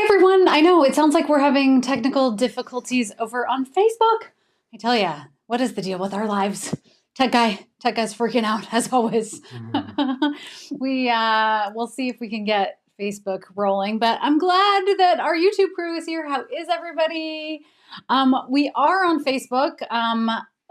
everyone. I know it sounds like we're having technical difficulties over on Facebook. I tell ya, what is the deal with our lives? Tech guy's freaking out as always. We'll see if we can get Facebook rolling, but I'm glad that our YouTube crew is here. How is everybody? We are on Facebook.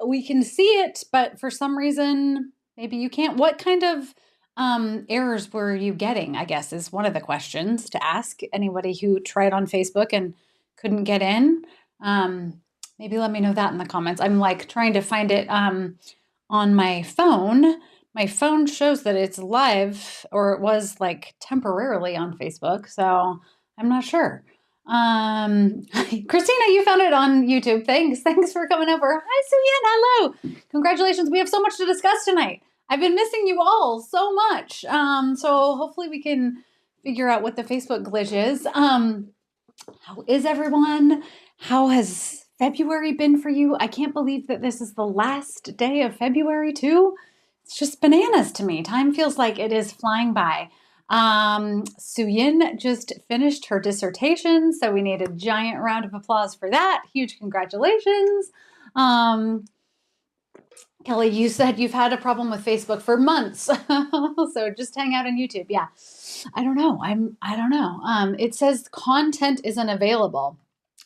We can see it, but for some reason, maybe you can't. What kind of errors were you getting, I guess, is one of the questions to ask anybody who tried on Facebook and couldn't get in. Maybe let me know that in the comments. I'm like trying to find it on my phone. My phone shows that it's live, or it was like temporarily on Facebook, so I'm not sure. Christina, you found it on YouTube. Thanks for coming over. Hi, Suyin. Hello. Congratulations. We have so much to discuss tonight. I've been missing you all so much. So hopefully we can figure out what the Facebook glitch is. How is everyone? How has February been for you? I can't believe that this is the last day of February too. It's just bananas to me. Time feels like it is flying by. Suyin just finished her dissertation, so we need a giant round of applause for that. Huge congratulations. Kelly, you said you've had a problem with Facebook for months, so just hang out on YouTube. Yeah, I don't know. I don't know. It says content isn't available.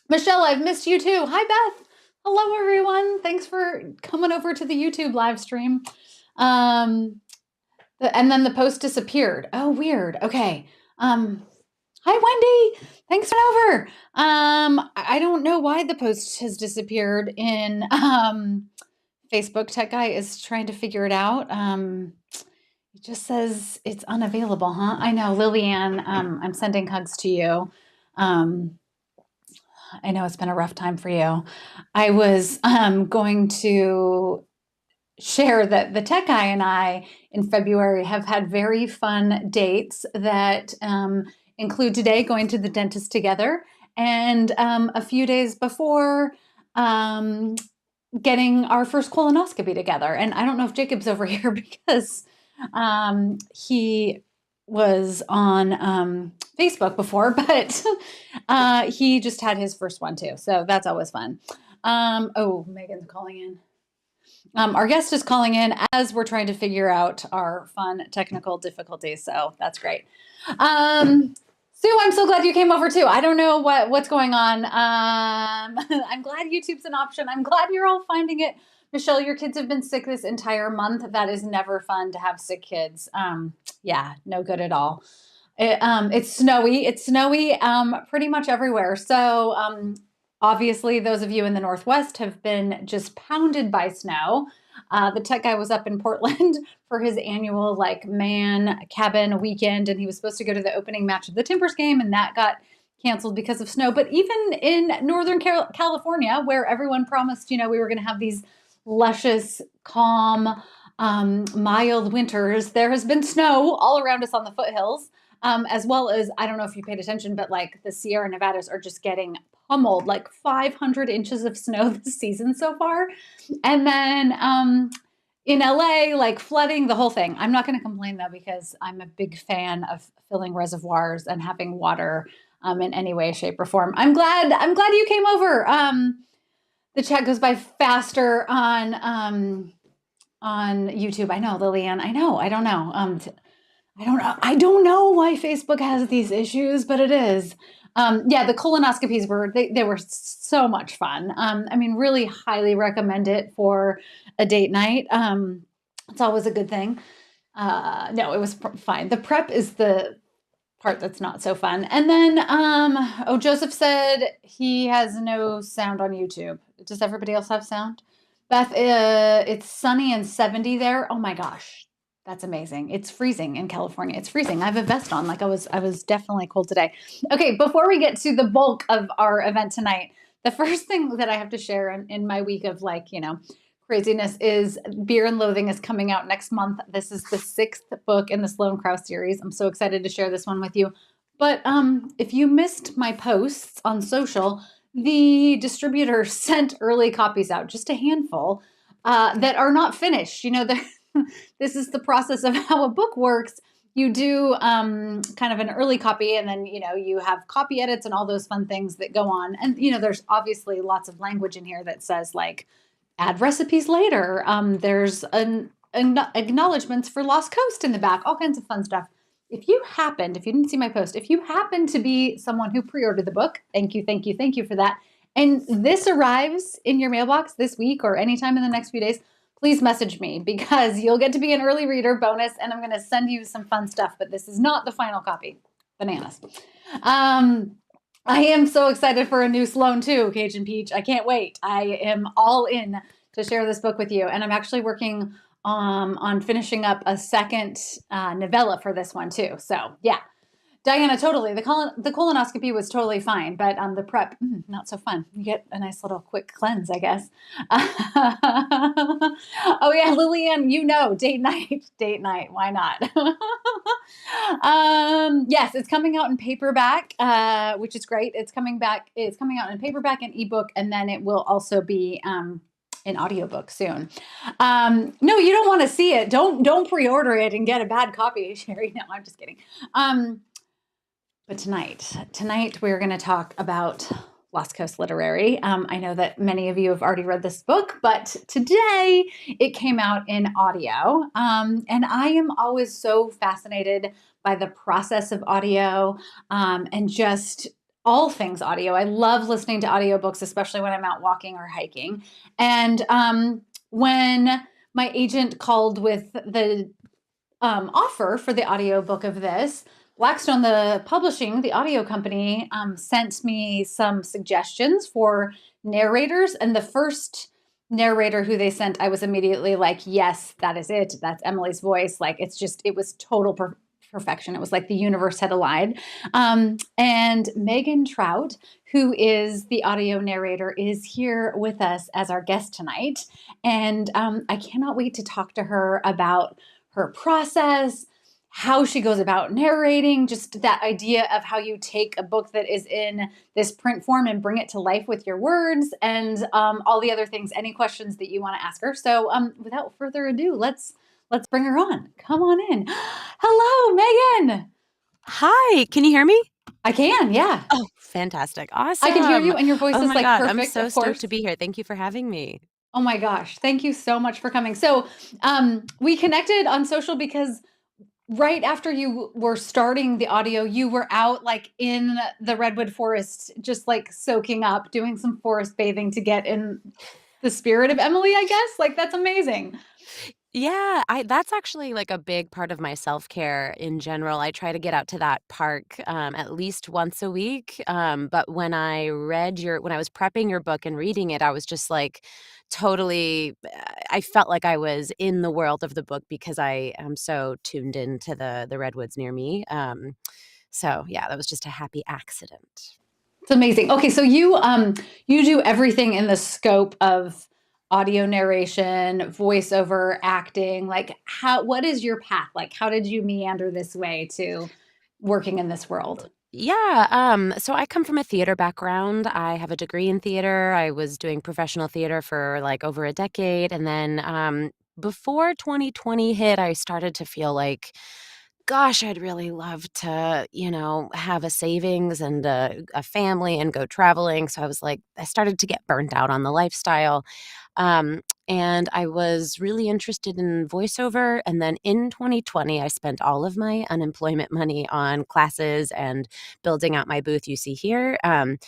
Michelle, I've missed you too. Hi, Beth. Hello, everyone. Thanks for coming over to the YouTube live stream. And then the post disappeared. Oh, weird. Okay. Hi, Wendy. Thanks for over. I don't know why the post has disappeared in Facebook. Tech Guy is trying to figure it out. It just says it's unavailable, huh? I know, Lillian, I'm sending hugs to you. I know it's been a rough time for you. I was going to share that the Tech Guy and I in February have had very fun dates that include today going to the dentist together, and a few days before getting our first colonoscopy together. And I don't know if Jacob's over here because he was on Facebook before, but he just had his first one too. So that's always fun. Oh, Megan's calling in. Our guest is calling in as we're trying to figure out our fun technical difficulties. So that's great. Sue, I'm so glad you came over too. I don't know what's going on. I'm glad YouTube's an option. I'm glad you're all finding it. Michelle, your kids have been sick this entire month. That is never fun to have sick kids. Yeah, no good at all. It's snowy. It's snowy pretty much everywhere. So obviously, those of you in the Northwest have been just pounded by snow. The Tech Guy was up in Portland for his annual man cabin weekend, and he was supposed to go to the opening match of the Timbers game, and that got canceled because of snow. But even in Northern California, where everyone promised, we were going to have these luscious, calm, mild winters, there has been snow all around us on the foothills, as well as, I don't know if you paid attention, but the Sierra Nevadas are just getting pummeled, 500 inches of snow this season so far. And then in LA, flooding, the whole thing. I'm not going to complain though, because I'm a big fan of filling reservoirs and having water in any way, shape, or form. I'm glad you came over. The chat goes by faster on YouTube. I know, Lillian. I know. I don't know. I don't know why Facebook has these issues, but it is. Yeah, the colonoscopies they were so much fun. Really highly recommend it for a date night. It's always a good thing. No, it was fine. The prep is the part that's not so fun. And then, Joseph said he has no sound on YouTube. Does everybody else have sound? Beth, it's sunny and 70 there. Oh my gosh. That's amazing. It's freezing in California. It's freezing. I have a vest on. I was definitely cold today. Okay, before we get to the bulk of our event tonight, the first thing that I have to share in my week of craziness is Beer and Loathing is coming out next month. This is the 6th book in the Sloane Krause series. I'm so excited to share this one with you. But if you missed my posts on social, the distributor sent early copies out, just a handful, that are not finished. This is the process of how a book works. you do kind of an early copy, and then you have copy edits and all those fun things that go on. And there's obviously lots of language in here that says like add recipes later. There's an acknowledgments for Lost Coast in the back, all kinds of fun stuff. If you didn't see my post, if you happen to be someone who pre-ordered the book, thank you, thank you, thank you for that. And this arrives in your mailbox this week or anytime in the next few days, please message me because you'll get to be an early reader bonus, and I'm going to send you some fun stuff, but this is not the final copy. Bananas. I am so excited for a new Sloan too, Cajun Peach. I can't wait. I am all in to share this book with you, and I'm actually working on finishing up a second novella for this one too. So yeah, Diana, totally. The colonoscopy was totally fine, but the prep, not so fun. You get a nice little quick cleanse, I guess. Oh yeah, Lillian, date night. Why not? Yes, it's coming out in paperback, which is great. It's coming out in paperback and ebook, and then it will also be an audiobook soon. No, you don't want to see it. Don't pre-order it and get a bad copy, Sherry. No, I'm just kidding. But tonight we're going to talk about Lost Coast Literary. I know that many of you have already read this book, but today it came out in audio. And I am always so fascinated by the process of audio and just all things audio. I love listening to audiobooks, especially when I'm out walking or hiking. And when my agent called with the offer for the audiobook of this, Blackstone, the audio company, sent me some suggestions for narrators. And the first narrator who they sent, I was immediately like, yes, that is it. That's Emily's voice. Like, it was total perfection. It was like the universe had aligned. And Megan Trout, who is the audio narrator, is here with us as our guest tonight. And I cannot wait to talk to her about her process, how she goes about narrating, just that idea of how you take a book that is in this print form and bring it to life with your words, and all the other things, any questions that you want to ask her. So without further ado, let's bring her on. Come on in. Hello, Megan. Hi, can you hear me? I can, yeah. Oh, fantastic. Awesome. I can hear you, and your voice Oh is my like God, I'm perfect, so of course. stoked to be here. Thank you for having me. Oh my gosh. Thank you so much for coming. So we connected on social because right after you were starting the audio, you were out like in the redwood forest, just like soaking up, doing some forest bathing to get in the spirit of Emily, I guess. Like, that's amazing. Yeah, that's actually like a big part of my self-care in general. I try to get out to that park at least once a week. But when when I was prepping your book and reading it, I was just like totally, I felt like I was in the world of the book because I am so tuned into the redwoods near me. So yeah, that was just a happy accident. It's amazing. Okay, so you do everything in the scope of audio narration, voiceover, acting. Like, what is your path? Like, how did you meander this way to working in this world? Yeah, so I come from a theater background. I have a degree in theater. I was doing professional theater for like over a decade. And then before 2020 hit, I started to feel like, gosh, I'd really love to, have a savings and a family and go traveling. So I was like, I started to get burnt out on the lifestyle. Um, and I was really interested in voiceover. And then in 2020, I spent all of my unemployment money on classes and building out my booth you see here. And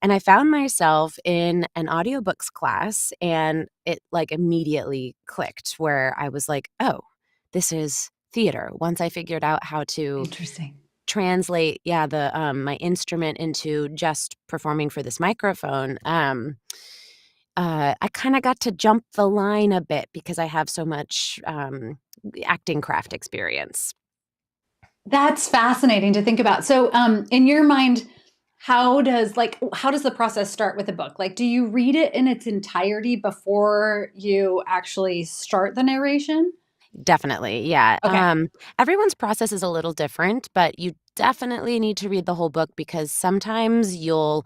I found myself in an audiobooks class, and it like immediately clicked where I was like, oh, this is theater. Once I figured out how to Interesting. translate, the my instrument into just performing for this microphone, I kind of got to jump the line a bit because I have so much acting craft experience. That's fascinating to think about. So, in your mind, how does the process start with a book? Like, do you read it in its entirety before you actually start the narration? Definitely, yeah. Okay. Everyone's process is a little different, but you definitely need to read the whole book because sometimes you'll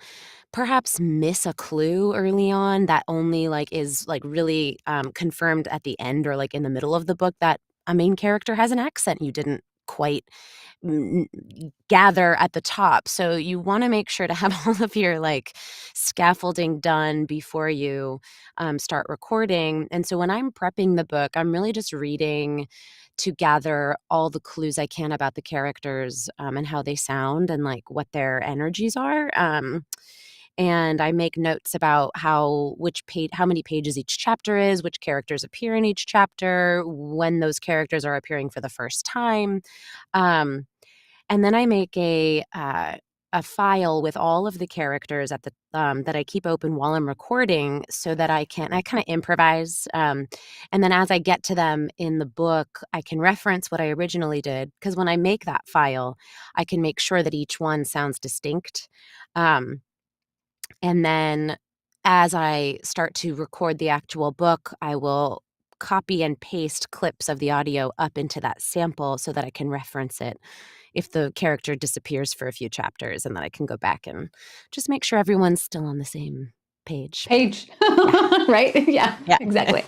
perhaps miss a clue early on that only like is like really confirmed at the end or like in the middle of the book that a main character has an accent you didn't quite mm, gather at the top. So you want to make sure to have all of your like scaffolding done before you start recording. And so when I'm prepping the book, I'm really just reading to gather all the clues I can about the characters and how they sound and like what their energies are. And I make notes about how many pages each chapter is, which characters appear in each chapter, when those characters are appearing for the first time. Um, and then I make a file with all of the characters at the that I keep open while I'm recording so that I kind of improvise. And then as I get to them in the book, I can reference what I originally did because when I make that file, I can make sure that each one sounds distinct. Um, and then as I start to record the actual book, I will copy and paste clips of the audio up into that sample so that I can reference it if the character disappears for a few chapters, and then I can go back and just make sure everyone's still on the same page. Page. Yeah. Right? Yeah, Yeah. exactly.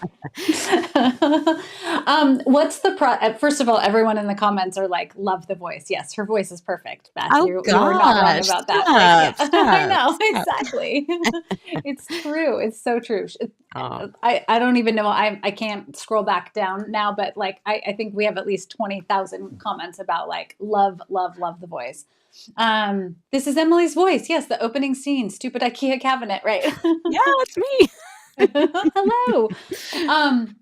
What's the first of all, everyone in the comments are like, love the voice. Yes, her voice is perfect, Beth. Oh You are not wrong gosh. about that. Like, yeah, Stop, I stop, know, stop. exactly. It's true. It's so true. Oh. I don't even know. I can't scroll back down now, but like I think we have at least 20,000 comments about like love, love, love the voice. This is Emily's voice. Yes, the opening scene, stupid IKEA cabinet, right? Yeah, it's me. Hello. Um,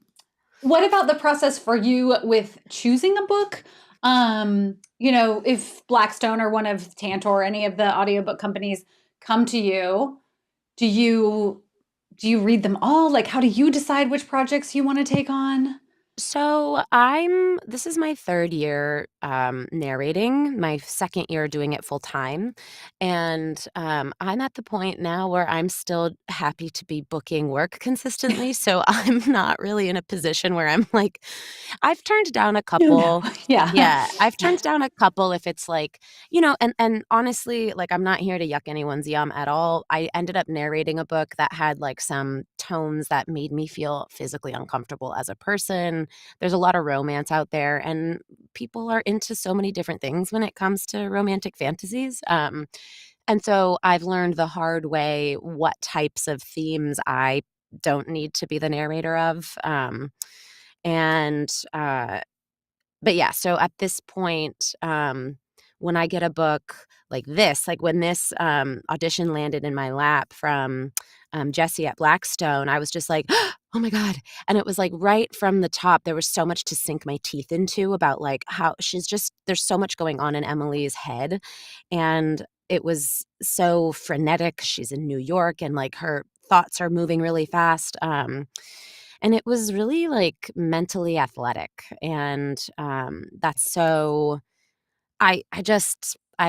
what about the process for you with choosing a book? If Blackstone or one of Tantor or any of the audiobook companies come to you, do you read them all? Like, how do you decide which projects you want to take on? So this is my third year narrating, my second year doing it full time. And I'm at the point now where I'm still happy to be booking work consistently. So I'm not really in a position where I'm like, I've turned down a No, no. couple. Yeah. Yeah, I've turned down a couple if it's like, and honestly, like I'm not here to yuck anyone's yum at all. I ended up narrating a book that had like some tones that made me feel physically uncomfortable as a person. There's a lot of romance out there, and people are into so many different things when it comes to romantic fantasies. And so I've learned the hard way what types of themes I don't need to be the narrator of. And but yeah, so at this point, when I get a book like this, like when this audition landed in my lap from Jesse at Blackstone, I was just like, oh my God. And it was like right from the top, there was so much to sink my teeth into about like how there's so much going on in Emily's head. And it was so frenetic. She's in New York and like her thoughts are moving really fast. And it was really, like, mentally athletic, and, that's so I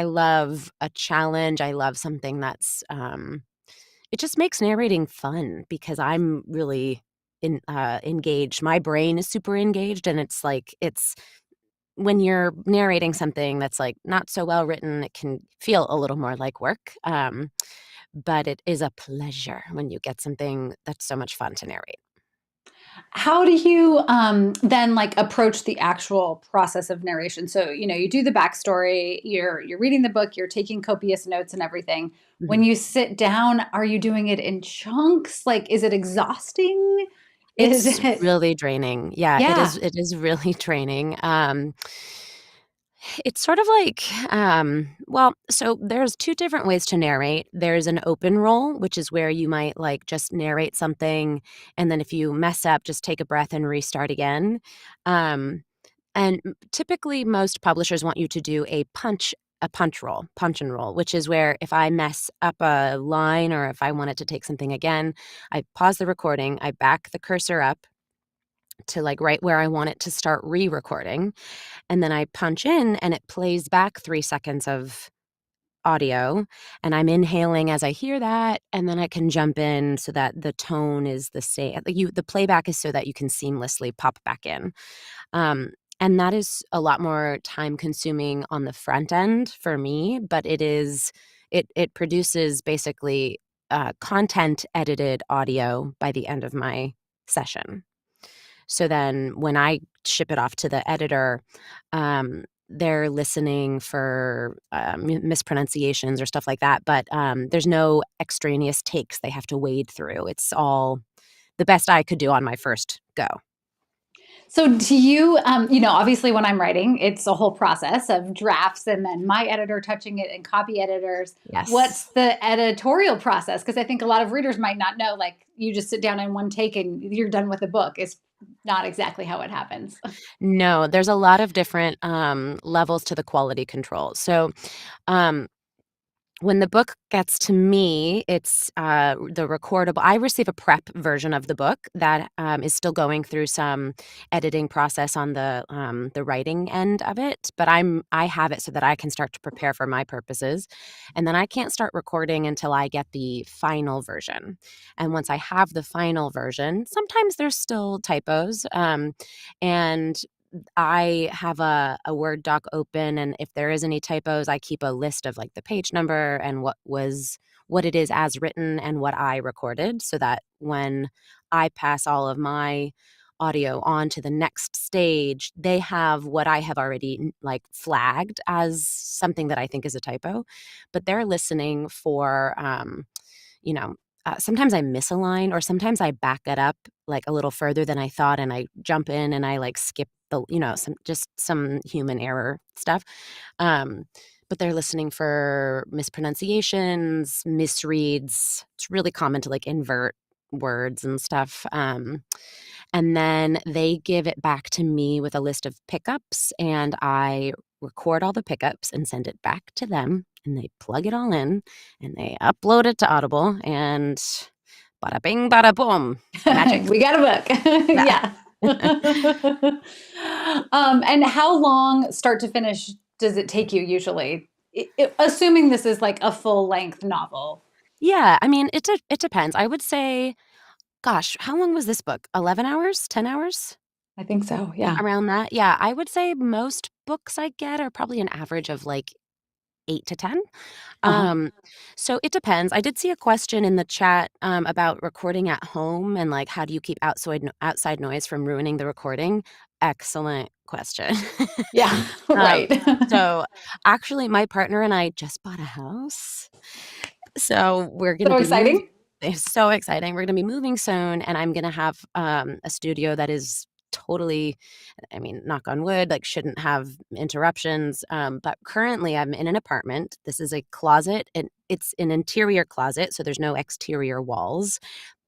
love a challenge, I love something that's, it just makes narrating fun because I'm really engaged. My brain is super engaged, and it's when you're narrating something that's, like, not so well written, it can feel a little more like work, but it is a pleasure when you get something that's so much fun to narrate. How do you then like approach the actual process of narration? So, you do the backstory, you're reading the book, you're taking copious notes and everything. When Mhm. you sit down, are you doing it in chunks? Like, is it exhausting? Is It's it really draining. Yeah, Yeah. it is really draining. It's sort of like, well, so there's 2 different ways to narrate. There's an open roll, which is where you might, like, just narrate something, and then if you mess up, just take a breath and restart again. And typically, most publishers want you to do punch and roll, which is where if I mess up a line or if I wanted to take something again, I pause the recording, I back the cursor up to, like, right where I want it to start re-recording, and then I punch in, and it plays back 3 seconds of audio, and I'm inhaling as I hear that, and then I can jump in so that the tone is the same. The playback is so that you can seamlessly pop back in. Um, and that is a lot more time consuming on the front end for me, but it produces basically, content edited audio by the end of my session. So then when I ship it off to the editor, they're listening for mispronunciations or stuff like that, but there's no extraneous takes they have to wade through. It's all the best I could do on my first go. So do you, obviously when I'm writing, it's a whole process of drafts and then my editor touching it and copy editors. What's Yes. the editorial process? Because I think a lot of readers might not know, like you just sit down in one take and you're done with the book. It's not exactly how it happens. No, there's a lot of different levels to the quality control. So um, when the book gets to me, it's, the recordable I receive a prep version of the book that, is still going through some editing process on the writing end of it, but I have it so that I can start to prepare for my purposes, and then I can't start recording until I get the final version, and once I have the final version, sometimes there's still typos, and I have a Word doc open, and if there is any typos, I keep a list of, like, the page number and what it is as written and what I recorded so that when I pass all of my audio on to the next stage, they have what I have already, like, flagged as something that I think is a typo, but they're listening for, you know, sometimes I miss a line or sometimes I back it up, like, a little further than I thought, and I jump in and I, like, skip some human error stuff, um, but they're listening for mispronunciations, misreads. It's really common to, like, invert words and stuff, and then they give it back to me with a list of pickups, and I record all the pickups and send it back to them, and they plug it all in, and they upload it to Audible, and bada bing, bada boom. Magic. We got a book. Yeah. Yeah. And how long, start to finish, does it take you usually? Assuming this is like a full length novel. Yeah, I mean, it depends. I would say, gosh, how long was this book? 11 hours? 10 hours? I think so. Yeah. Around that? Yeah, I would say most books I get are probably an average of, like, 8 to 10. Uh huh. Um, so it depends. I did see a question in the chat, about recording at home and, like, how do you keep outside noise from ruining the recording? Excellent question. Yeah. Um, Right. so, actually, my partner and I just bought a house, so we're gonna So be moving. exciting. It's so exciting. We're gonna be moving soon, and I'm gonna have, a studio that is totally, I mean, knock on wood, like, shouldn't have interruptions, but currently, I'm in an apartment. This is a closet, and it's an interior closet, so there's no exterior walls,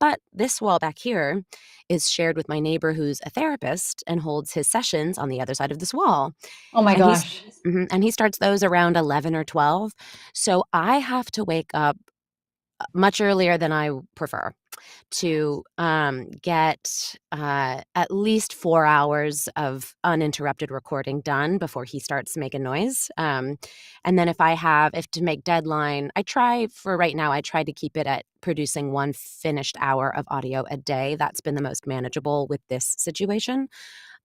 but this wall back here is shared with my neighbor who's a therapist and holds his sessions on the other side of this wall, Oh my and he's gosh. and he starts those around 11 or 12, so I have to wake up much earlier than I prefer to, get, at least 4 hours of uninterrupted recording done before he starts making noise, and then if to make deadline, I try to keep it at producing 1 finished hour of audio a day. That's been the most manageable with this situation.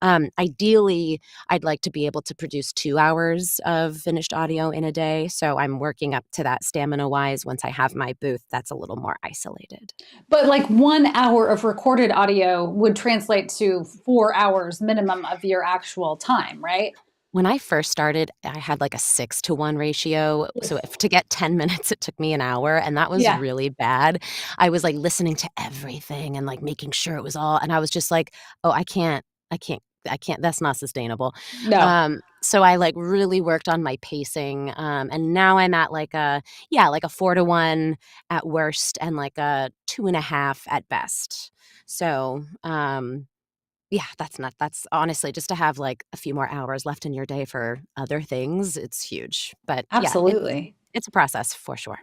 Ideally, I'd like to be able to produce 2 hours of finished audio in a day, so I'm working up to that stamina-wise once I have my booth that's a little more isolated. But like 1 hour of recorded audio would translate to 4 hours minimum of your actual time, right? When I first started, I had, like, a 6 to 1 ratio, so if to get 10 minutes, it took me an hour, and that was Yeah. really bad. I was, like, listening to everything and, like, making sure it was all and I was just like, "Oh, I can't, that's not sustainable." No. So I, like, really worked on my pacing, and now I'm at, like a 4 to 1 at worst and, like, a 2.5 at best. So, yeah, that's honestly just to have, like, a few more hours left in your day for other things, it's huge. But, yeah, Absolutely. it's a process for sure.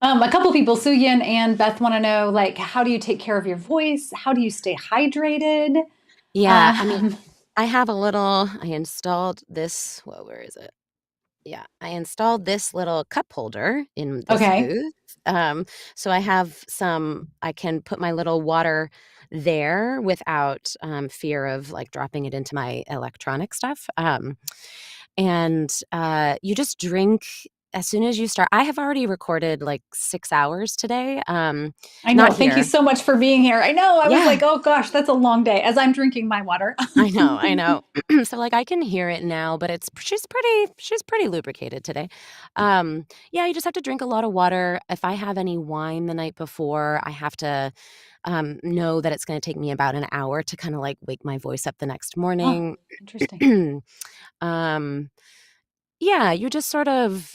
A couple people, Suyin and Beth, want to know, like, how do you take care of your voice? How do you stay hydrated? Yeah, I mean, Um, I installed this where is it? Yeah, I installed this little cup holder in this okay. booth, so I can put my little water there without, fear of, like, dropping it into my electronic stuff, and, you just drink as soon as you start, I have already recorded like 6 hours today, I not know. Thank you here. so much for being here. I know. I was Yeah. like, oh gosh, that's a long day as I'm drinking my water. I know, I know. So, like, I can hear it now, but she's pretty lubricated today. Yeah, you just have to drink a lot of water. If I have any wine the night before, I have to, know that it's gonna take me about an hour to kinda, like, wake my voice up the next Oh, morning. interesting. Um, yeah, you just sort of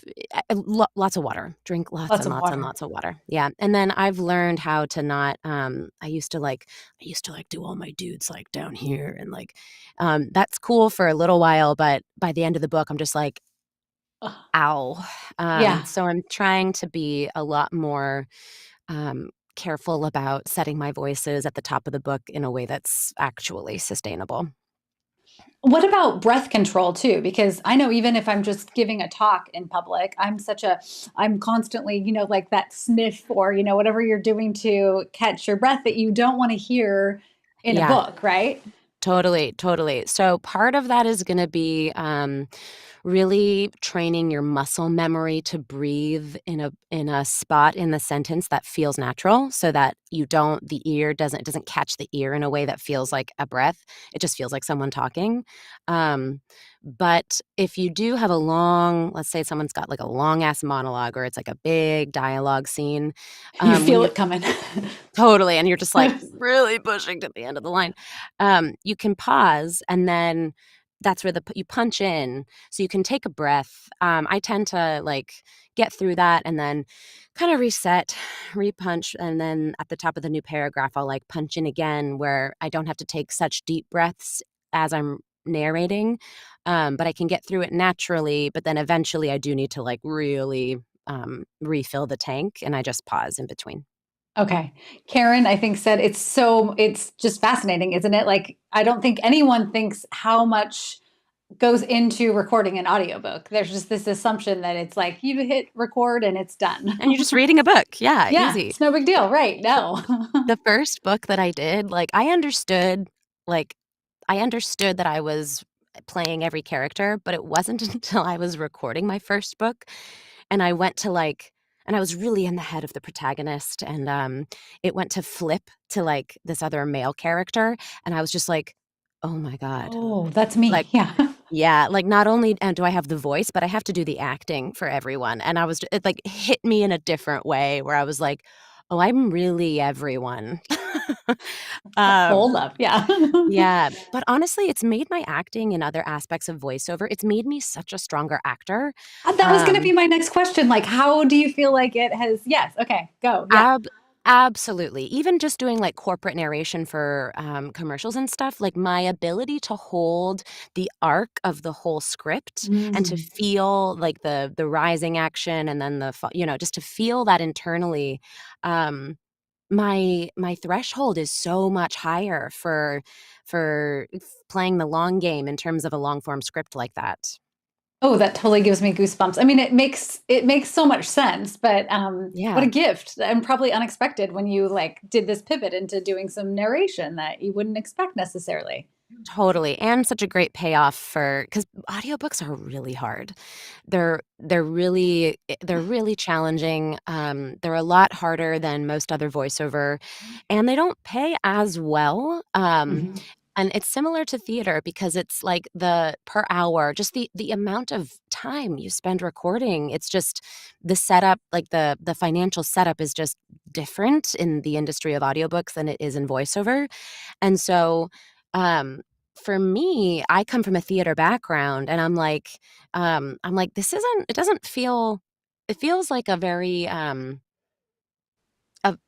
lots of water. Drink lots Lots and of lots and water. lots of water. Yeah, and then I've learned how to not, I used to, like, do all my dudes, like, down here and, like, that's cool for a little while, but by the end of the book, I'm just like, Ugh. "Ow." Yeah. So I'm trying to be a lot more, careful about setting my voices at the top of the book in a way that's actually sustainable. What about breath control too? Because I know even if I'm just giving a talk in public, I'm constantly, like that sniff or, whatever you're doing to catch your breath that you don't want to hear in a Yeah. book, right? Totally, totally. So part of that is gonna be, really training your muscle memory to breathe in a spot in the sentence that feels natural so that you don't the ear doesn't it doesn't catch the ear in a way that feels like a breath. It just feels like someone talking. Um, but if you do have a long let's say someone's got, like, a long-ass monologue or it's, like, a big dialogue scene, You when feel you're it coming. totally, and you're just, like, really pushing to the end of the line. You can pause, and then that's where you punch in, so you can take a breath. I tend to, like, get through that and then kinda reset, repunch, and then at the top of the new paragraph, I'll, like, punch in again where I don't have to take such deep breaths as I'm narrating, but I can get through it naturally, but then eventually I do need to, like, really, refill the tank, and I just pause in between. Okay. Karen, I think said it's just fascinating, isn't it? Like I don't think anyone thinks how much goes into recording an audiobook. There's just this assumption that it's like you hit record and it's done. And you're just reading a book. Yeah, Yeah, easy. it's no big deal, right? No. The first book that I did, like, I understood that I was playing every character, but it wasn't until I was recording my first book, and I went to, like and I was really in the head of the protagonist, and, it went to flip to, like, this other male character, and I was just like, "Oh my god." Oh, that's Like me. Yeah. yeah, like, not only, do I have the voice, but I have to do the acting for everyone, and it, like, hit me in a different way where I was like, "Oh, I'm really everyone." That's Um, bold up. Yeah. yeah, but honestly, it's made my acting in other aspects of voiceover it's made me such a stronger actor. That was gonna be Um my next question. Like, how do you feel like it has yes, okay, go. Yeah. Ab Absolutely. Even just doing, like, corporate narration for, commercials and stuff, like, my ability to hold the arc of the whole script and to Mm. feel, like, the rising action and then just to feel that internally, my threshold is so much higher for playing the long game in terms of a long form script like that. Oh, that totally gives me goosebumps. I mean, it makes so much sense, but, what a Yeah. gift and probably unexpected when you, like, did this pivot into doing some narration that you wouldn't expect necessarily. Totally, and such a great payoff because audiobooks are really hard. They're really challenging, they're a lot harder than most other voiceover, and they don't pay as well, Mhm. and it's similar to theater because it's like the per hour, just the amount of time you spend recording, it's just the setup, like the financial setup is just different in the industry of audiobooks than it is in voiceover. And so, um, for me, I come from a theater background and I'm like, this isn't it doesn't feel it feels like a very,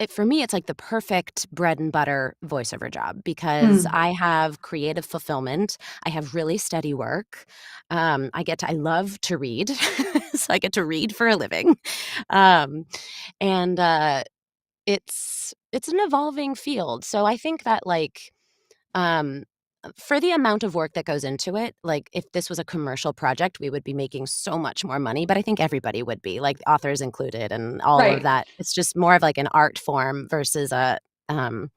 for me, it's like the perfect bread and butter voiceover job because Mm. I have creative fulfillment. I have really steady work. I love to read, so I get to read for a living. Um, and, it's an evolving field. So I think that, like, um, for the amount of work that goes into it, like, if this was a commercial project, we would be making so much more money, but I think everybody would be, like, authors included and all of Right. that. It's just more of, like, an art form versus um,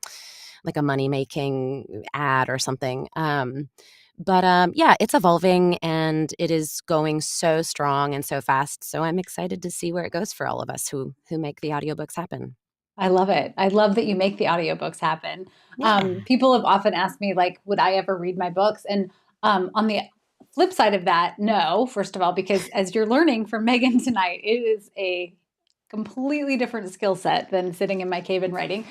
like a money-making ad or something. But, yeah, it's evolving, and it is going so strong and so fast, so I'm excited to see where it goes for all of us who make the audiobooks happen. I love it. I love that you make the audiobooks happen. Yeah. People have often asked me, like, would I ever read my books? And on the flip side of that, no, first of all, because as you're learning from Megan tonight, it is a completely different skill set than sitting in my cave and writing.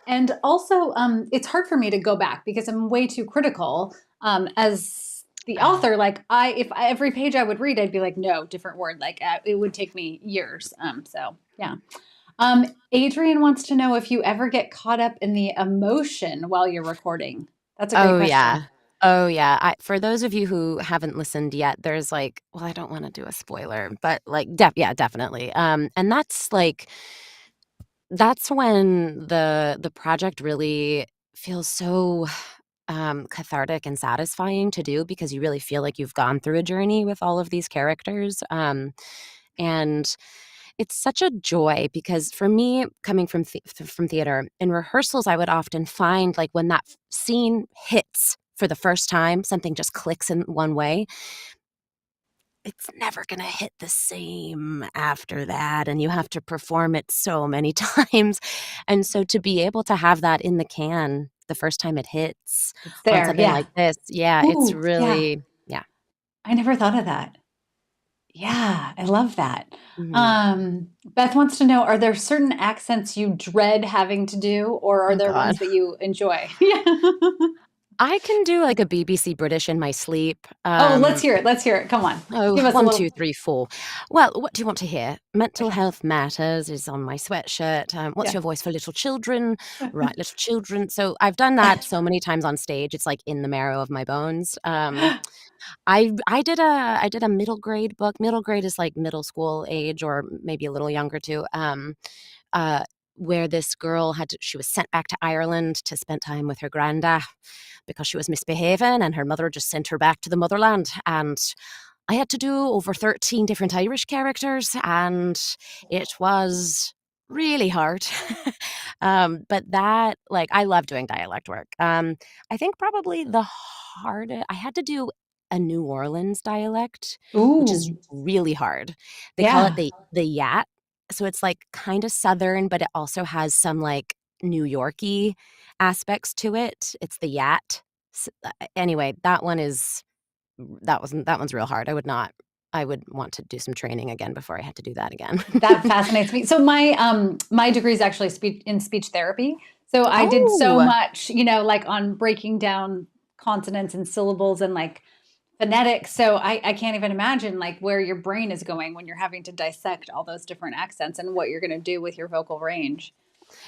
And also, it's hard for me to go back because I'm way too critical as the Oh. author. Like, every page I would read, I'd be like, no, different word. Like, it would take me years. So, yeah. Adrian wants to know if you ever get caught up in the emotion while you're recording. That's a great Oh, question. yeah. Oh, yeah. I for those of you who haven't listened yet, there's, like well, I don't wanna do a spoiler, but, like, yeah, definitely. And that's when the project really feels so, cathartic and satisfying to do because you really feel like you've gone through a journey with all of these characters, and it's such a joy because for me, coming from theater, in rehearsals, I would often find, like, when that scene hits for the first time, something just clicks in one way, it's never gonna hit the same after that, and you have to perform it so many times, and so to be able to have that in the can the first time it hits It's on there. something Yeah. like this, yeah, it's Ooh, yeah. really yeah. I never thought of that. Yeah, I love that. Mhm. Beth wants to know, are there certain accents you dread having to do, or are Oh there god. ones that you enjoy? Yeah. I can do, like, a BBC British in my sleep, Oh, let's hear it. Let's hear it. Come on. oh, Give us a 1, 2, little. 3, 4. Well, what do you want to hear? Mental Okay. health matters is on my sweatshirt. What's Yeah. your voice for little children? Right, little children. So I've done that so many times on stage. It's like in the marrow of my bones. I did a middle grade book. Middle grade is like middle school age or maybe a little younger too. Uh, where this girl she was sent back to Ireland to spend time with her granda because she was misbehaving, and her mother just sent her back to the motherland. And I had to do over 13 different Irish characters, and it was really hard. But that, like, I love doing dialect work. I think probably the hardest, I had to do a New Orleans dialect, which is Ooh. really hard. They call it Yeah. the Yat. So it's like kind of Southern, but it also has some like New Yorky aspects to it. It's the Yat. Anyway, that one's real hard. I would want to do some training again before I had to do that again. That fascinates me. So my degree is actually speech therapy. So I did so Oh, much, like on breaking down consonants and syllables and like phonetics. So I can't even imagine like where your brain is going when you're having to dissect all those different accents and what you're going to do with your vocal range.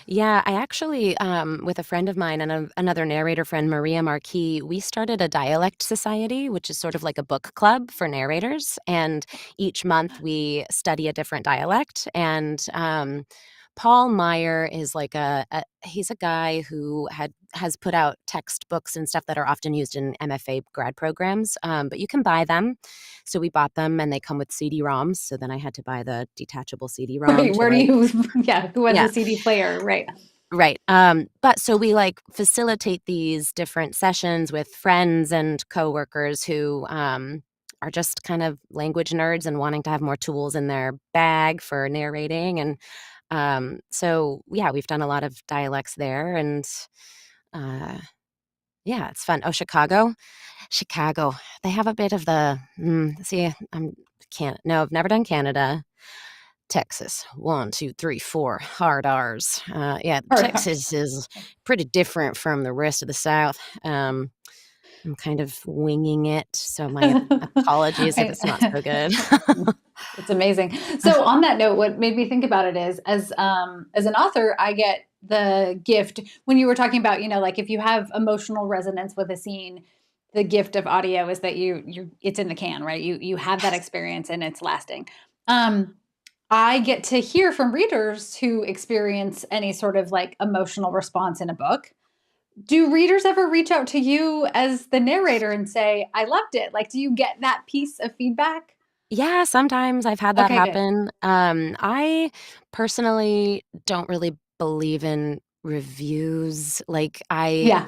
yeah, I actually, with a friend of mine and another narrator friend, Maria Marquis, we started a dialect society, which is sort of like a book club for narrators. And each month we study a different dialect. And Paul Meyer is like he's a guy who has put out textbooks and stuff that are often used in MFA grad programs, but you can buy them. So we bought them, and they come with CD-ROMs. So then I had to buy the detachable CD-ROM Right. to Where do like, you, yeah, who has yeah. a CD player? Right. Right, but so we, like, facilitate these different sessions with friends and coworkers who, are just kind of language nerds and wanting to have more tools in their bag for narrating, and, so, yeah, we've done a lot of dialects there, and, uh, yeah, it's fun. Oh, Chicago? Chicago, they have a bit of see, can't no, I've never done Canada. Texas. 1, 2, 3, 4 hard R's. Yeah, Or- Texas is pretty different from the rest of the South. I'm kind of winging it, so my apologies if it's not so good. It's amazing. So on that note, what made me think about it is as an author, I get the gift when you were talking about, like if you have emotional resonance with a scene, the gift of audio is that you it's in the can, right? You have that Yes. experience and it's lasting. Um I get to hear from readers who experience any sort of like emotional response in a book. Do readers ever reach out to you as the narrator and say, "I loved it"? Like, do you get that piece of feedback? Yeah, sometimes I've had that Okay, good. happen. I personally don't really believe in reviews. Like, Yeah.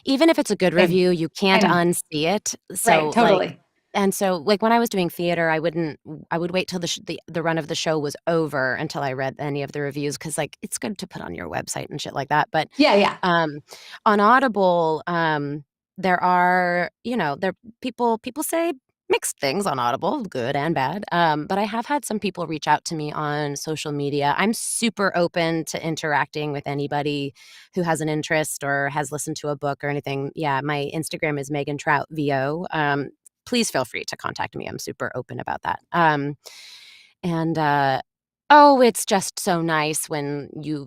even if it's a good Same. review, you I can't know. unsee it. Right, So, like totally. and so, like, when I was doing theater, I would wait till the run of the show was over until I read any of the reviews because, like, it's good to put on your website and shit like that, but, Yeah, yeah. um, on Audible, there are, there people say mixed things on Audible, good and bad, but I have had some people reach out to me on social media. I'm super open to interacting with anybody who has an interest or has listened to a book or anything. Yeah, my Instagram is Megan Trout VO. Please feel free to contact me. I'm super open about that. And oh, it's just so nice when you're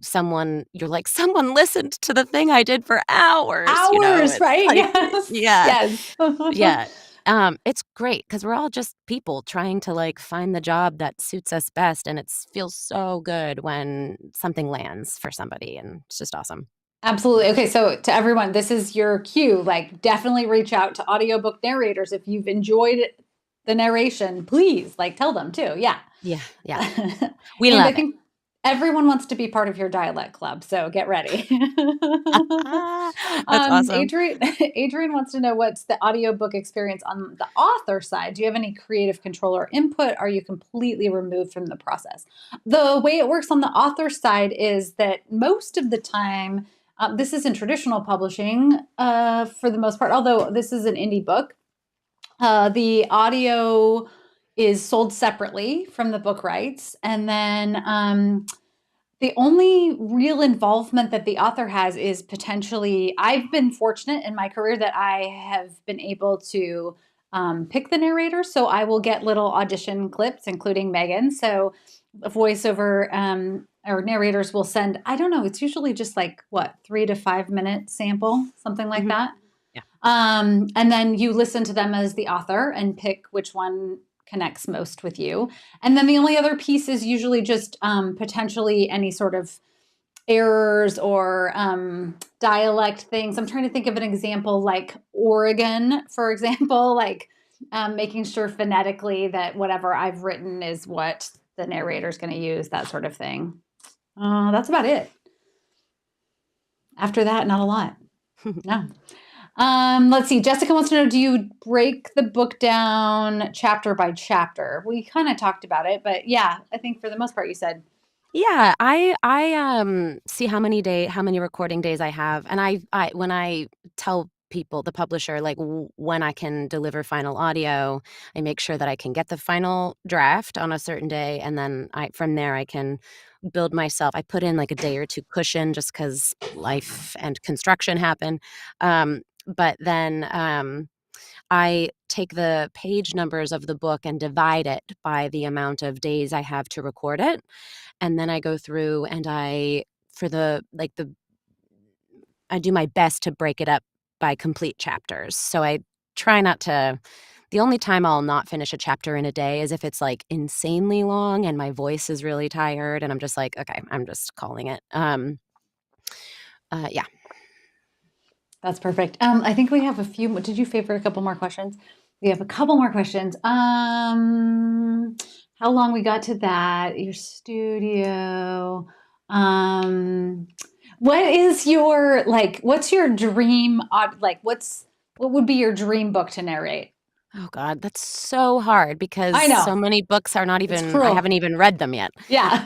like, someone listened to the thing I did for hours. Hours, It's right? like, Yes. yeah, Yes. yeah. It's great because we're all just people trying to like find the job that suits us best, and it feels so good when something lands for somebody, and it's just awesome. Absolutely. Okay, so to everyone, this is your cue. Like, definitely reach out to audiobook narrators if you've enjoyed the narration. Please, like, tell them too. Yeah. Yeah, yeah, we And I love it. think everyone wants to be part of your dialect club, so get ready. That's awesome. Adrian Adrian wants to know what's the audiobook experience on the author side? Do you have any creative control or input? Are you completely removed from the process? The way it works on the author side is that most of the time, this is in traditional publishing for the most part, although this is an indie book. The audio is sold separately from the book rights. And then the only real involvement that the author has is potentially, I've been fortunate in my career that I have been able to pick the narrator. So I will get little audition clips, including Megan. So a voiceover or narrators will send, I don't know, it's usually just like what, 3 to 5 minute sample, something like Mhm. that. Yeah. And then you listen to them as the author and pick which one connects most with you. And then the only other piece is usually just potentially any sort of errors or dialect things. I'm trying to think of an example like Oregon, for example, like making sure phonetically that whatever I've written is what the narrator's going to use, that sort of thing. That's about it. After that, not a lot. No. Let's see. Jessica wants to know, do you break the book down chapter by chapter? We kind of talked about it, but yeah, I think for the most part you said. Yeah, I see how many recording days I have, and I when I tell people, the publisher, like when I can deliver final audio, I make sure that I can get the final draft on a certain day, and then I from there I can build myself. I put in like a day or two cushion just because life and construction happen, but then I take the page numbers of the book and divide it by the amount of days I have to record it. And then I go through and I do my best to break it up by complete chapters. So I try not to the only time I'll not finish a chapter in a day is if it's like insanely long and my voice is really tired and I'm just like, okay, I'm just calling it. Yeah. That's perfect. I think we have a few. Did you favor a couple more questions? We have a couple more questions. How long we got to that? Your studio. Um, what is your like? What's your dream? Like, what would be your dream book to narrate? Oh God, that's so hard because I know so many books are not it's even I cruel. haven't even read them yet. Yeah.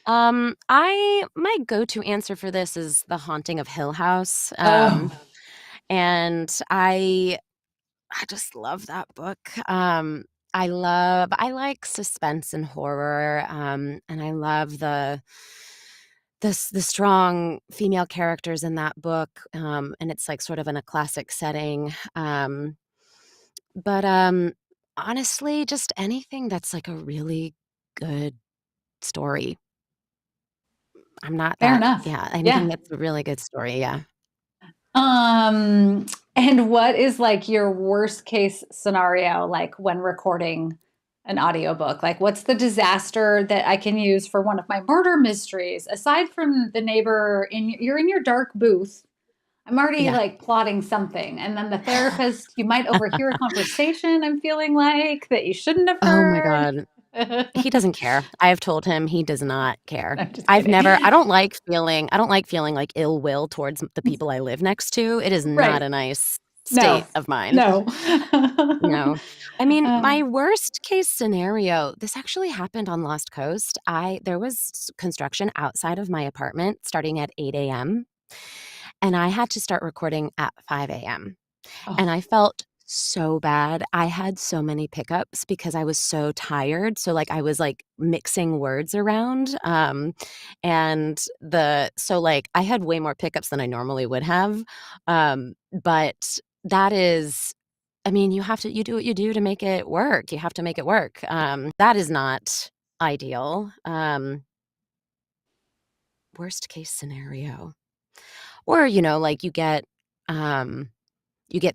I my go-to answer for this is The Haunting of Hill House. Oh, And I just love that book. I like suspense and horror, and I love the strong female characters in that book, and it's like sort of in a classic setting. But honestly, just anything that's like a really good story. I'm not fair that, enough. yeah, anything Yeah. that's a really good story. Yeah. Um, and what is like your worst case scenario, like when recording an audiobook? Like, what's the disaster that I can use for one of my murder mysteries? Aside from the neighbor you're in your dark booth. I'm already Yeah. like plotting something. And then the therapist, you might overhear a conversation I'm feeling like that you shouldn't have Oh my heard. god. He doesn't care. I have told him he does not care. I'm just kidding. I don't like feeling like ill will towards the people I live next to. It is not Right. a nice No. state of mind. No. No. I mean, Uh, my worst case scenario, this actually happened on Lost Coast. I There was construction outside of my apartment starting at 8 a.m., and I had to start recording at 5 a.m. And oh, I felt so bad. I had so many pickups because I was so tired. So, like, I was, like, mixing words around, I had way more pickups than I normally would have, but that is I mean, you do what you do to make it work. You have to make it work. That is not ideal. Worst case scenario. Or, like, you get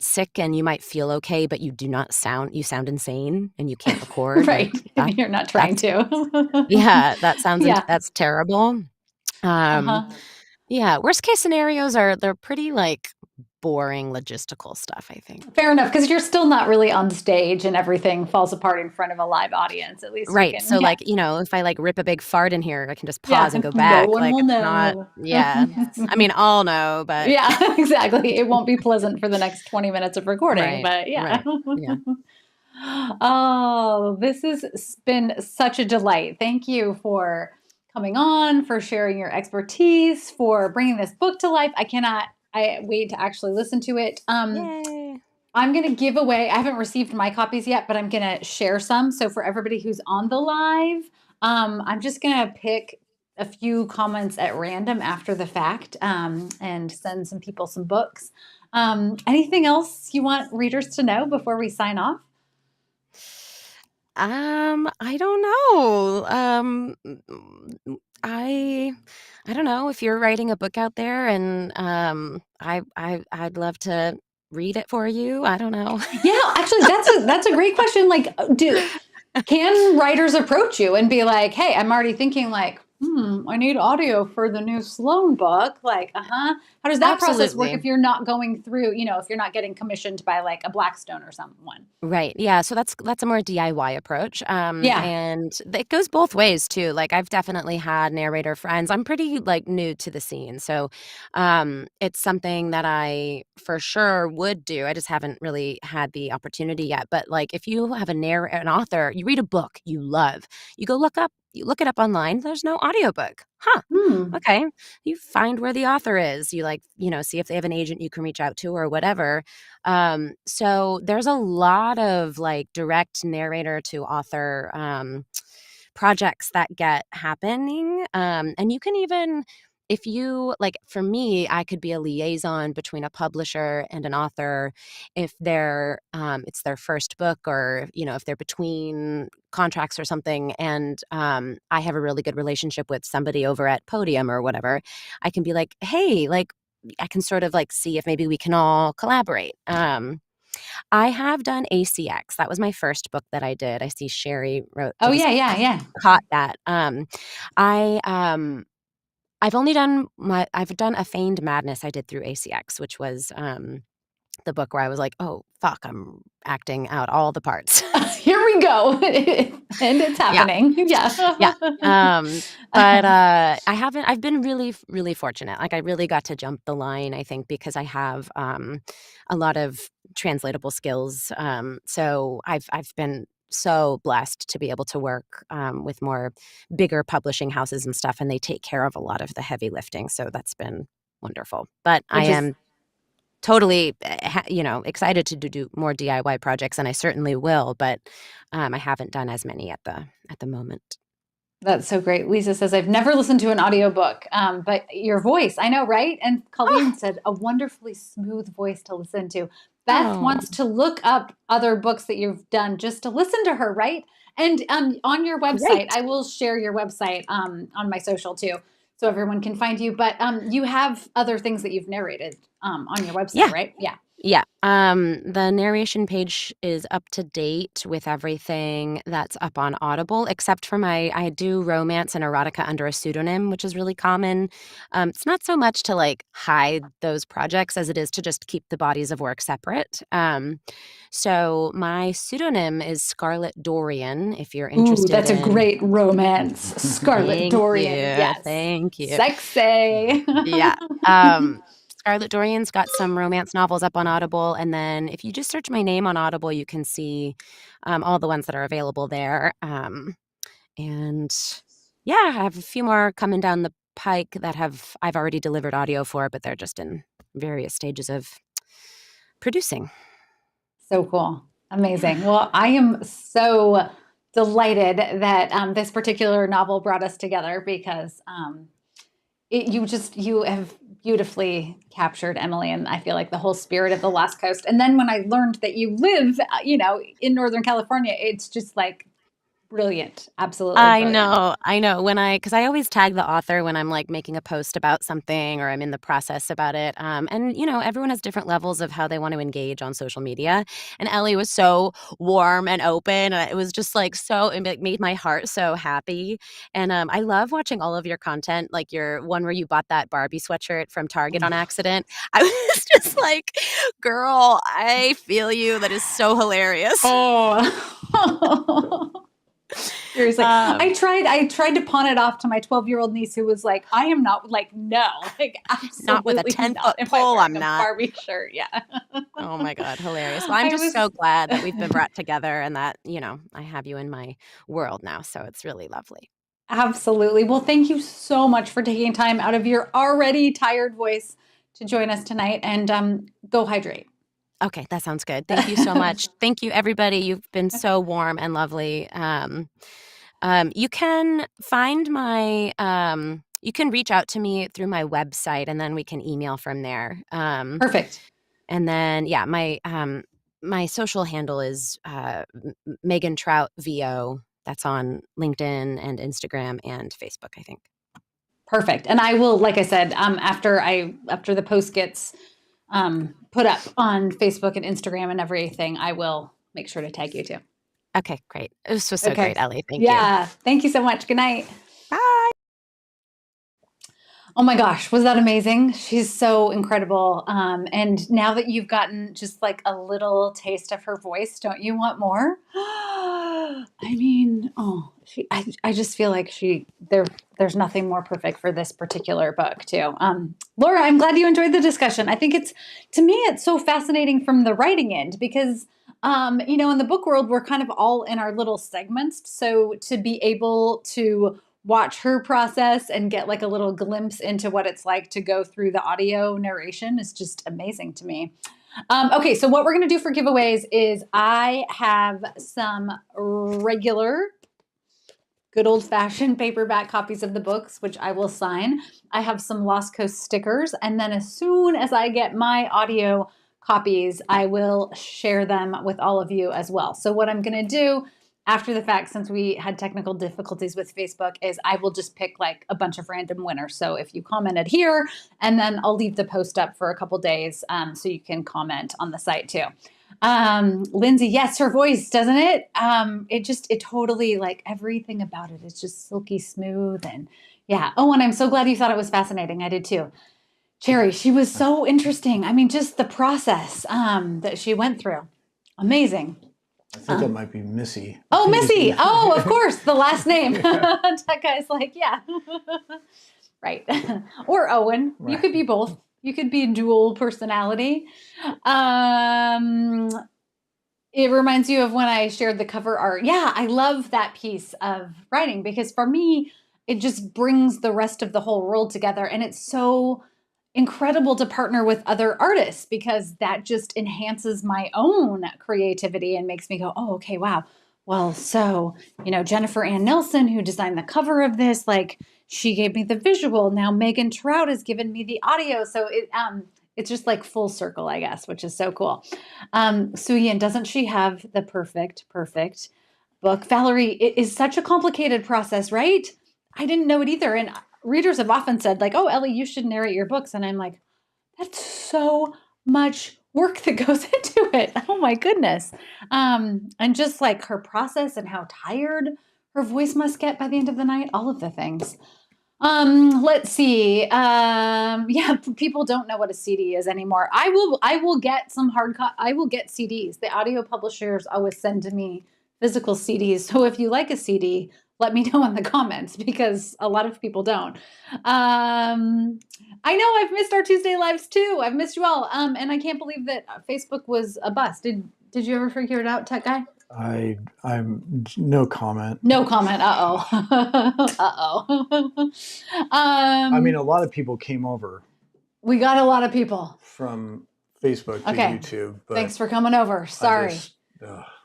sick and you might feel okay, but you sound insane and you can't record, like, right. You're not trying that's to. yeah, Yeah. that's terrible. Um, Uh-huh. yeah, worst case scenarios they're pretty, like, boring logistical stuff, I think. Fair enough, because you're still not really on stage and everything falls apart in front of a live audience. At least you Right, can, so, yeah. like, if I, like, rip a big fart in here, I can just pause and Yeah. go No back, one like, will it's not know. yeah, I mean, I'll know, but Yeah, exactly. It won't be pleasant for the next 20 minutes of recording, right, but yeah. right, yeah. Oh, this has been such a delight. Thank you for coming on, for sharing your expertise, for bringing this book to life. I wait to actually listen to it. Yay. I'm going to give away, I haven't received my copies yet, but I'm going to share some. So for everybody who's on the live, I'm just going to pick a few comments at random after the fact, and send some people some books. Anything else you want readers to know before we sign off? I don't know. I don't know if you're writing a book out there and I'd love to read it for you. I don't know. Yeah, actually, that's a great question. Like, do can writers approach you and be like, "Hey, I'm already thinking like, I need audio for the new Sloan book." Like, how does that process work Absolutely. if you're not going through, if you're not getting commissioned by like a Blackstone or someone? Right. Yeah. So that's a more DIY approach. Yeah. And it goes both ways too. Like I've definitely had narrator friends. I'm pretty like new to the scene. So it's something that I for sure would do. I just haven't really had the opportunity yet. But like if you have an author, you read a book you love, you look it up online, there's no audiobook. Huh. Hmm. Okay. You find where the author is. You like, see if they have an agent you can reach out to or whatever. So there's a lot of like direct narrator to author projects that get happening. And you can even, if you like, for me, I could be a liaison between a publisher and an author if it's their first book or, if they're between contracts or something. And I have a really good relationship with somebody over at Podium or whatever. I can be like, hey, like, I can sort of like see if maybe we can all collaborate. I have done ACX. That was my first book that I did. I see Sherry wrote Oh yeah, yeah, yeah. caught that. I I've done A Feigned Madness I did through ACX, which was the book where I was like, oh fuck, I'm acting out all the parts. Here we go. And it's Yeah. happening. Yeah. Yeah. But, I've been really, really fortunate. Like, I really got to jump the line, I think, because I have, a lot of translatable skills. So I've been so blessed to be able to work, with more bigger publishing houses and stuff, and they take care of a lot of the heavy lifting. So that's been wonderful. But I Which is am totally, excited to do more DIY projects, and I certainly will, but, I haven't done as many at the moment. That's so great. Lisa says, I've never listened to an audiobook, but your voice, I know, right? And Oh, Colleen said, a wonderfully smooth voice to listen to. Beth oh, wants to look up other books that you've done just to listen to her, right? And on your website, great. I will share your website on my social too, so everyone can find you. But you have other things that you've narrated on your website, Yeah, right? Yeah. Yeah. The narration page is up to date with everything that's up on Audible, except for I do romance and erotica under a pseudonym, which is really common. It's not so much to like hide those projects as it is to just keep the bodies of work separate. So my pseudonym is Scarlett Dorian, if you're Ooh, interested that's a in. great romance. Scarlet Thank Dorian. you. Yes. Thank you. Sexy. Yeah. Um, Scarlett Dorian's got some romance novels up on Audible, and then if you just search my name on Audible, you can see all the ones that are available there. And yeah, I have a few more coming down the pike that I've already delivered audio for, but they're just in various stages of producing. So cool. Yeah. Amazing. Well, I am so delighted that this particular novel brought us together because you have beautifully captured Emily, and I feel like the whole spirit of the Last Coast. And then when I learned that you live, in Northern California, it's just like brilliant, absolutely brilliant. I know. Because I always tag the author when I'm like making a post about something or I'm in the process about it. And everyone has different levels of how they want to engage on social media. And Ellie was so warm and open. And it was just like it made my heart so happy. And I love watching all of your content, like your one where you bought that Barbie sweatshirt from Target on accident. I was just like, girl, I feel you. That is so hilarious. Oh. Seriously. Um, I tried to pawn it off to my 12-year-old niece who was like, I am not like, no, like Not with a absolutely 10-foot not. Am I pole, wearing I'm a not. Barbie shirt? Yeah. Oh my god, hilarious. Well, I'm I just so was glad that we've been brought together and that, I have you in my world now, so it's really lovely. absolutely. Well, thank you so much for taking time out of your already tired voice to join us tonight and go hydrate. Okay, that sounds good. Thank you so much. Thank you, everybody. You've been so warm and lovely. You can find you can reach out to me through my website, and then we can email from there. Perfect. And then, yeah, my social handle is Megan Trout VO. That's on LinkedIn and Instagram and Facebook, I think. Perfect. And I will, like I said, after the post gets put up on Facebook and Instagram and everything, I will make sure to tag you too. Okay, great. This was so Okay. great, Ellie. Thank you. Yeah. Thank you so much. Good night. Bye. Oh my gosh, was that amazing? She's so incredible. And now that you've gotten just like a little taste of her voice, don't you want more? I mean, I just feel like there's nothing more perfect for this particular book too. Laura, I'm glad you enjoyed the discussion. I think to me, it's so fascinating from the writing end because, in the book world, we're kind of all in our little segments. So to be able to watch her process and get like a little glimpse into what it's like to go through the audio narration is just amazing to me. Okay, so what we're going to do for giveaways is I have some regular, good old fashioned paperback copies of the books, which I will sign. I have some Lost Coast stickers. And then as soon as I get my audio copies, I will share them with all of you as well. So, what I'm going to do after the fact, since we had technical difficulties with Facebook, is I will just pick like a bunch of random winners. So if you commented here, and then I'll leave the post up for a couple days so you can comment on the site too. Lindsay, yes, her voice, doesn't it? It totally, like, everything about it is just silky smooth and yeah. Oh, and I'm so glad you thought it was fascinating. I did too. Cherry, she was so interesting. I mean, just the process that she went through. Amazing. I think it might be Missy. Oh, Missy. Oh, of course. The last name. That guy's like, yeah. Right. Or Owen. You Right. could be both. You could be dual personality. Um, it reminds you of when I shared the cover art. Yeah, I love that piece of writing because for me, it just brings the rest of the whole world together. And it's so incredible to partner with other artists because that just enhances my own creativity and makes me go, oh, okay, wow. Well, so, Jennifer Ann Nelson, who designed the cover of this, like she gave me the visual. Now Megan Trout has given me the audio. So it's just like full circle, I guess, which is so cool. Suyin, doesn't she have the perfect book? Valerie, it is such a complicated process, right? I didn't know it either. And readers have often said, like, oh, Ellie, you should narrate your books. And I'm like, that's so much work that goes into it. Oh my goodness. And just like her process and how tired her voice must get by the end of the night, all of the things. Let's see. Yeah, people don't know what a CD is anymore. I will get some I will get CDs. The audio publishers always send to me physical CDs. So if you like a CD, let me know in the comments because a lot of people don't. I know I've missed our Tuesday lives too. I've missed you all. And I can't believe that Facebook was a bust. Did you ever figure it out, Tech Guy? I'm no comment. No comment. Uh-oh. Uh-oh. I mean, a lot of people came over We got a lot of people from Facebook to Okay. YouTube. But Thanks for coming over. Sorry.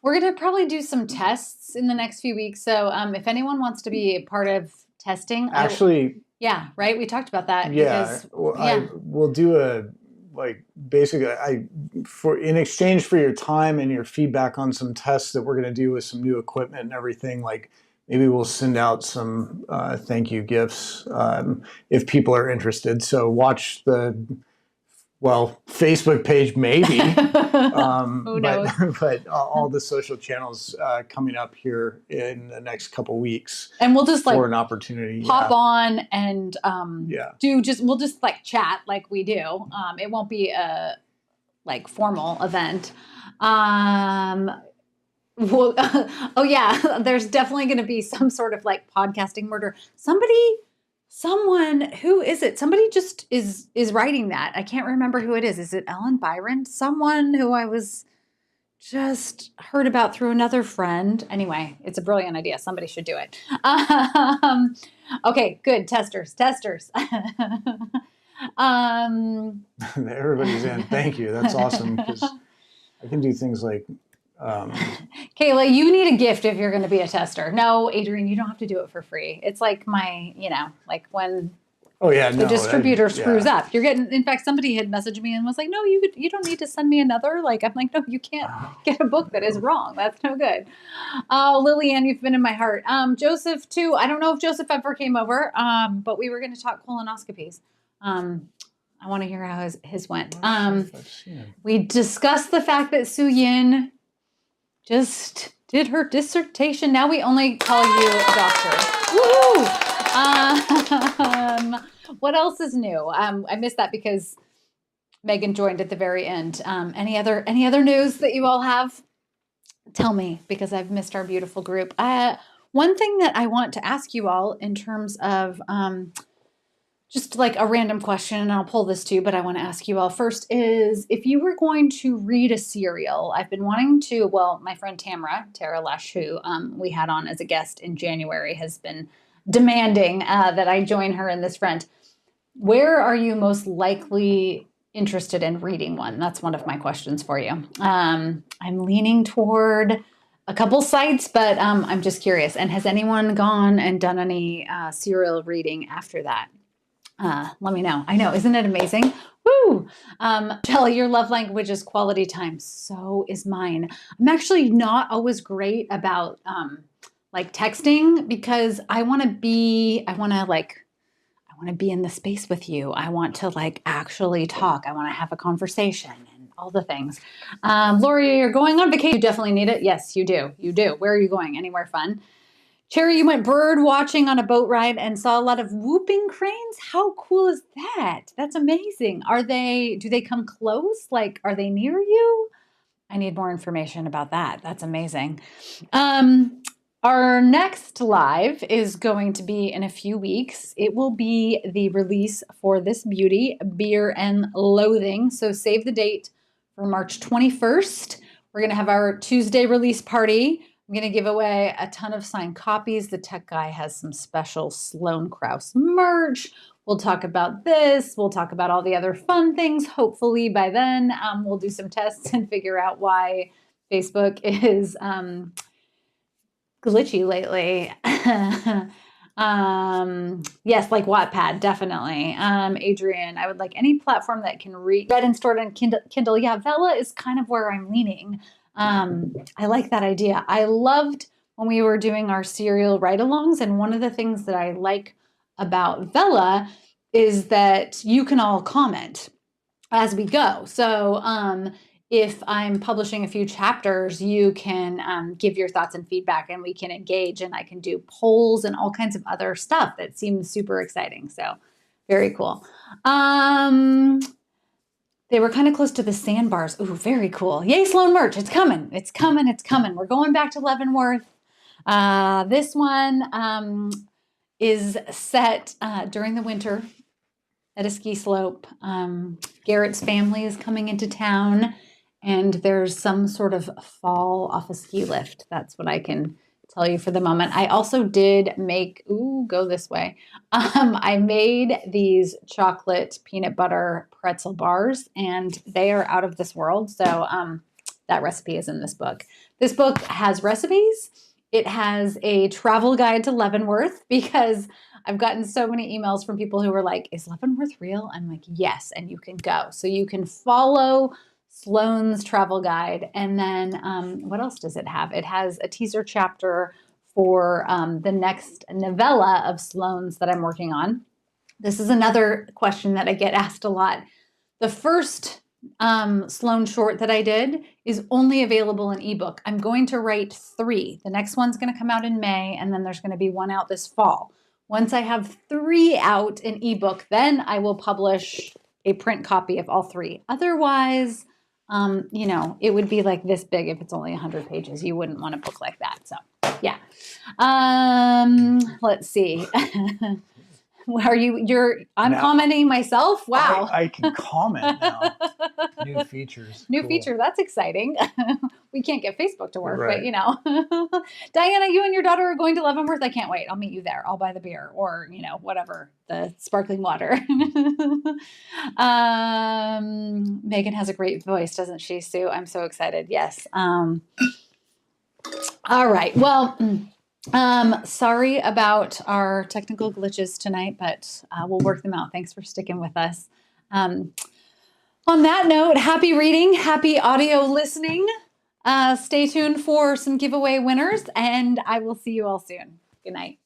We're going to probably do some tests in the next few weeks. So if anyone wants to be a part of testing. Actually. Yeah, right? We talked about that. Yeah. I will do basically in exchange for your time and your feedback on some tests that we're going to do with some new equipment and everything, like maybe we'll send out some thank you gifts if people are interested. So watch the Facebook page maybe, Who knows? but all the social channels coming up here in the next couple weeks, and we'll just for an opportunity pop on and we'll just like chat like we do. It won't be a formal event. Well, oh yeah, there's definitely going to be some sort of podcasting murder. Someone, who is it? Somebody just is writing that. I can't remember who it is. Is it Ellen Byron? Someone who I was just heard about through another friend. Anyway, it's a brilliant idea. Somebody should do it. Okay, good. Testers. Everybody's in. Thank you. That's awesome because I can do things like. Kayla, you need a gift if you're going to be a tester. No, Adrian, you don't have to do it for free. It's like when the distributor screws up. You're getting. In fact, somebody had messaged me and was like, "No, you don't need to send me another." I'm like, "No, you can't get a book that is wrong. That's no good." Oh, Lillian, you've been in my heart. Joseph too. I don't know if Joseph ever came over. But we were going to talk colonoscopies. I want to hear how his went. We discussed the fact that Su Yin just did her dissertation. Now we only call you a doctor. Woohoo! What else is new? I missed that because Megan joined at the very end. Any other news that you all have? Tell me, because I've missed our beautiful group. One thing that I want to ask you all in terms of just like a random question, and I'll pull this too, but I want to ask you all first is if you were going to read a serial, I've been wanting to, my friend Tara Lesh, who we had on as a guest in January, has been demanding that I join her in this friend. Where are you most likely interested in reading one? That's one of my questions for you. I'm leaning toward a couple sites, but I'm just curious. And has anyone gone and done any serial reading after that? Let me know. I know. Isn't it amazing? Woo! Shelley, your love language is quality time. So is mine. I'm actually not always great about texting because I want to be in the space with you. I want to actually talk. I want to have a conversation and all the things. Lori, you're going on vacation. You definitely need it. Yes, you do. You do. Where are you going? Anywhere fun? Cherry, you went bird watching on a boat ride and saw a lot of whooping cranes. How cool is that? That's amazing. Do they come close? Are they near you? I need more information about that. That's amazing. Our next live is going to be in a few weeks. It will be the release for this beauty, Beer and Loathing. So save the date for March 21st. We're going to have our Tuesday release party. I'm going to give away a ton of signed copies. The tech guy has some special Sloan Krause merch. We'll talk about this. We'll talk about all the other fun things. Hopefully by then we'll do some tests and figure out why Facebook is glitchy lately. Yes, like Wattpad, definitely. Adrian, I would like any platform that can read and stored on Kindle. Yeah, Vella is kind of where I'm leaning. I like that idea. I loved when we were doing our serial ride-alongs, and one of the things that I like about Vella is that you can all comment. as we go. So if I'm publishing a few chapters, you can give your thoughts and feedback, and we can engage, and I can do polls and all kinds of other stuff that seems super exciting. So very cool. They were kind of close to the sandbars. Ooh, very cool. Yay, Sloan merch. It's coming. It's coming. It's coming. We're going back to Leavenworth. This one is set during the winter at a ski slope. Garrett's family is coming into town, and there's some sort of fall off a ski lift. That's what I can tell you for the moment. I also did make, go this way. I made these chocolate peanut butter pretzel bars, and they are out of this world. So that recipe is in this book. This book has recipes. It has a travel guide to Leavenworth, because I've gotten so many emails from people who are like, is Leavenworth real? I'm like, yes, and you can go. So you can follow Sloan's travel guide. And then what else does it have? It has a teaser chapter for the next novella of Sloan's that I'm working on. This is another question that I get asked a lot. The first Sloan short that I did is only available in ebook. I'm going to write 3. The next one's going to come out in May, and then there's going to be one out this fall. Once I have 3 out in ebook, then I will publish a print copy of all 3. Otherwise, it would be like this big if it's only 100 pages. You wouldn't want a book like that. So, yeah. Let's see. I'm Now, commenting myself? Wow. I can comment now. New features. New Cool. feature. That's exciting. We can't get Facebook to work, Right. but Diana, you and your daughter are going to Leavenworth. I can't wait. I'll meet you there. I'll buy the beer or, whatever, the sparkling water. Megan has a great voice, doesn't she, Sue? I'm so excited. Yes. All right. Well, sorry about our technical glitches tonight, but we'll work them out. Thanks for sticking with us. On that note, happy reading, happy audio listening. Stay tuned for some giveaway winners, and I will see you all soon. Good night.